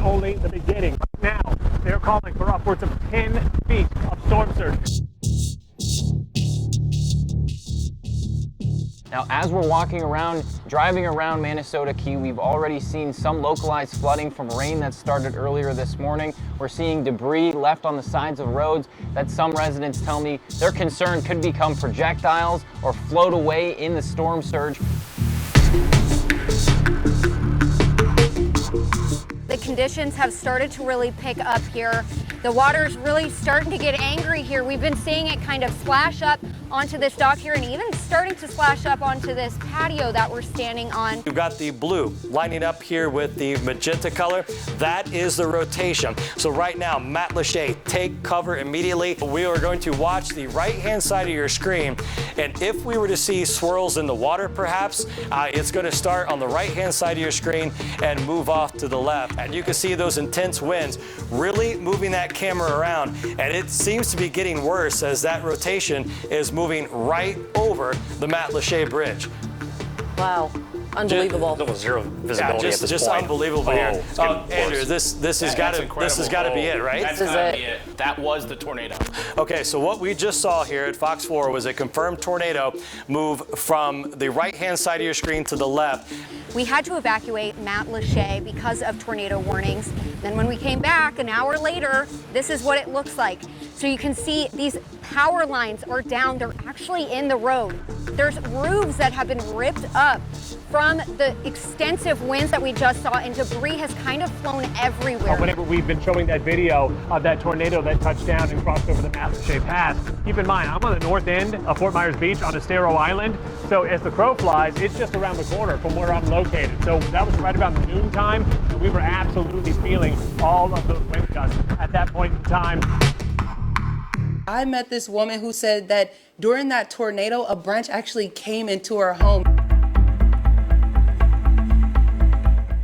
only the beginning. Now, they're calling for upwards of 10 feet of storm surge. Now, as we're walking around, driving around Manasota Key, we've already seen some localized flooding from rain that started earlier this morning. We're seeing debris left on the sides of roads that some residents tell me they're concerned could become projectiles or float away in the storm surge. The conditions have started to really pick up here. The water's really starting to get angry here. We've been seeing it kind of splash up onto this dock here and even starting to splash up onto this patio that we're standing on. We've got the blue lining up here with the magenta color. That is the rotation. So right now, Matt Lachey, take cover immediately. We are going to watch the right-hand side of your screen. And if we were to see swirls in the water, perhaps, it's going to start on the right-hand side of your screen and move off to the left. And you can see those intense winds really moving that camera around. And it seems to be getting worse as that rotation is moving right over the Matt Lachey Bridge. Wow. Unbelievable. There was zero visibility at this just point. unbelievable here. Andrew, this has got to be it, right? That's got to be it. That was the tornado. Okay, so what we just saw here at Fox 4 was a confirmed tornado move from the right-hand side of your screen to the left. We had to evacuate Matt Lachey because of tornado warnings. Then when we came back an hour later, this is what it looks like. So you can see these power lines are down. They're actually in the road. There's roofs that have been ripped up from the extensive winds that we just saw, and debris has kind of flown everywhere. Whenever we've been showing that video of that tornado that touched down and crossed over the Matt Lachey Pass, keep in mind, I'm on the north end of Fort Myers Beach on Estero Island. So as the crow flies, it's just around the corner from where I'm located. So that was right about noon time, and we were absolutely feeling all of those wind gusts at that point in time. I met this woman who said that during that tornado, a branch actually came into her home.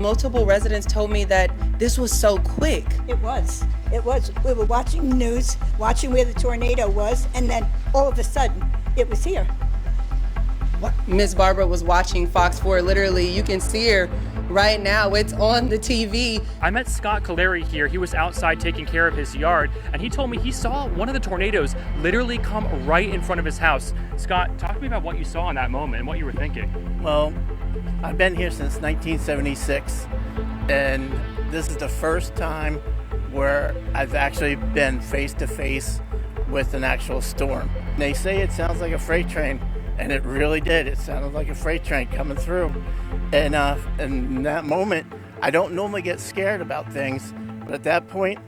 Multiple residents told me that this was so quick. It was. It was. We were watching news, watching where the tornado was, and then all of a sudden, it was here. Miss Barbara was watching Fox 4. Literally, you can see her right now. It's on the TV. I met Scott Caleri here. He was outside taking care of his yard, and he told me he saw one of the tornadoes literally come right in front of his house. Scott, talk to me about what you saw in that moment and what you were thinking. Well, I've been here since 1976, and this is the first time where I've actually been face to face with an actual storm. They say it sounds like a freight train, and it really did. It sounded like a freight train coming through. And in that moment, I don't normally get scared about things, but at that point,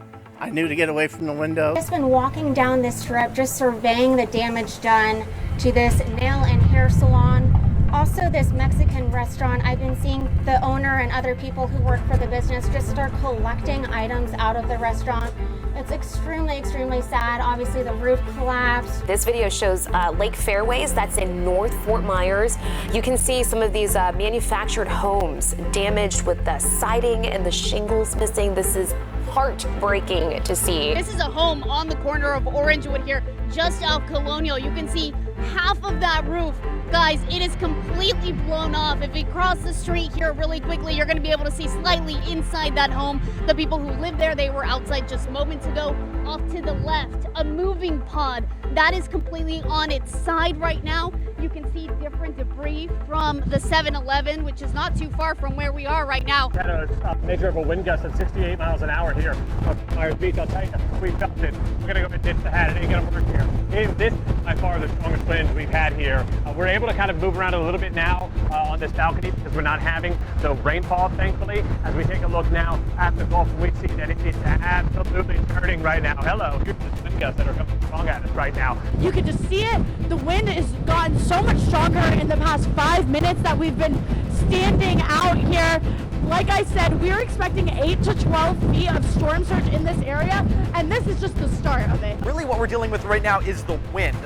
I knew to get away from the window. I've just been walking down this strip, just surveying the damage done to this nail and hair salon. Also, this Mexican restaurant, I've been seeing the owner and other people who work for the business just start collecting items out of the restaurant. It's extremely, extremely sad. Obviously, the roof collapsed. This video shows Lake Fairways, that's in North Fort Myers. You can see some of these manufactured homes damaged with the siding and the shingles missing. This is heartbreaking to see. This is a home on the corner of Orangewood here, just off Colonial. You can see half of that roof. Guys, it is completely blown off. If we cross the street here really quickly, you're going to be able to see slightly inside that home. The people who live there, they were outside just moments ago. Off to the left, a moving pod that is completely on its side right now. You can see different debris from the 7-Eleven, which is not too far from where we are right now. Had a measure of a wind gust of 68 miles an hour here on Myers Beach. I'll tell you, we felt it. We're going to go and ditch the hat. It ain't going to work here. This is by far the strongest winds we've had here. We're able to kind of move around a little bit now on this balcony because we're not having the rainfall, thankfully. As we take a look now at the Gulf, we see that it is absolutely turning right now. Hello, here's the wind gusts that are coming strong at us right now. You can just see it. The wind has gotten so much stronger in the past 5 minutes that we've been standing out here. Like I said, we're expecting 8 to 12 feet of storm surge in this area, and this is just the start of it. Really what we're dealing with right now is the wind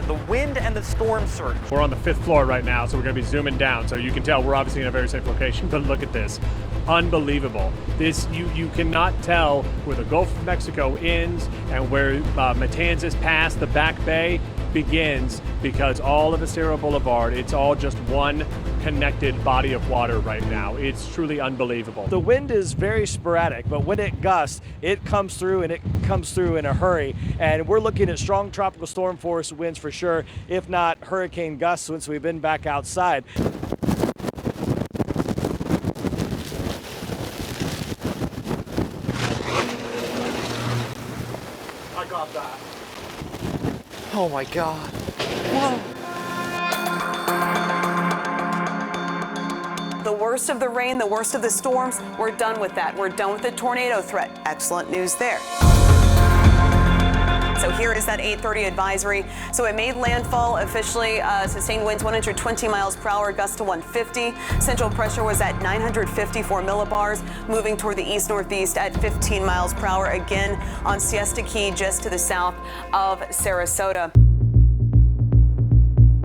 and the storm surge. We're on the 5th floor right now, so we're going to be zooming down. So you can tell we're obviously in a very safe location, but look at this. Unbelievable. This, you cannot tell where the Gulf of Mexico ends and where Matanzas past the Back Bay begins, because all of Estero Boulevard, it's all just one connected body of water right now. It's truly unbelievable. The wind is very sporadic, but when it gusts, it comes through, and it comes through in a hurry. And we're looking at strong tropical storm force winds for sure, if not hurricane gusts since we've been back outside. I got that. Oh my God. Whoa. The worst of the rain, the worst of the storms, we're done with that. We're done with the tornado threat. Excellent news there. So here is that 8:30 advisory. So it made landfall officially, sustained winds 120 miles per hour, gusts to 150. Central pressure was at 954 millibars, moving toward the east-northeast at 15 miles per hour, again on Siesta Key, just to the south of Sarasota.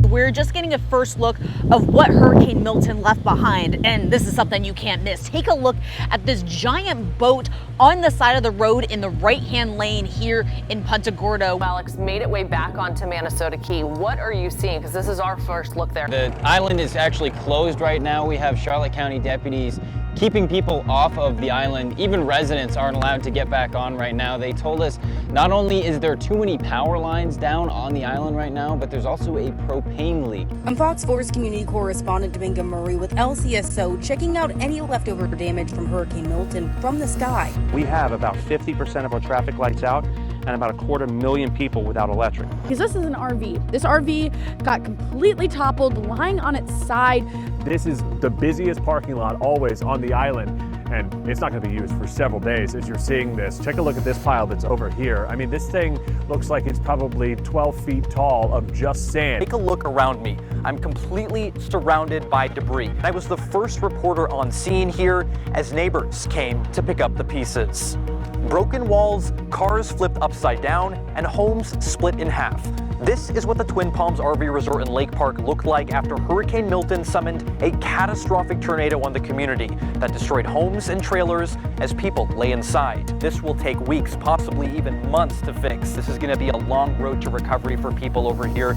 We're just getting a first look of what Hurricane Milton left behind, and this is something you can't miss. Take a look at this giant boat on the side of the road in the right-hand lane here in Punta Gorda. Alex made it way back onto Minnesota Key. What are you seeing? Because this is our first look there. The island is actually closed right now. We have Charlotte County deputies keeping people off of the island. Even residents aren't allowed to get back on right now. They told us not only is there too many power lines down on the island right now, but there's also a propane leak. I'm Fox 4's community correspondent Dominga Murray with LCSO checking out any leftover damage from Hurricane Milton from the sky. We have about 50% of our traffic lights out and about 250,000 people without electric. Because this is an RV. This RV got completely toppled, lying on its side. This is the busiest parking lot always on the island, and it's not going to be used for several days as you're seeing this. Take a look at this pile that's over here. I mean, this thing looks like it's probably 12 feet tall of just sand. Take a look around me. I'm completely surrounded by debris. I was the first reporter on scene here as neighbors came to pick up the pieces. Broken walls, cars flipped upside down, and homes split in half. This is what the Twin Palms RV Resort and Lake Park looked like after Hurricane Milton summoned a catastrophic tornado on the community that destroyed homes and trailers as people lay inside. This will take weeks, possibly even months to fix. This is going to be a long road to recovery for people over here.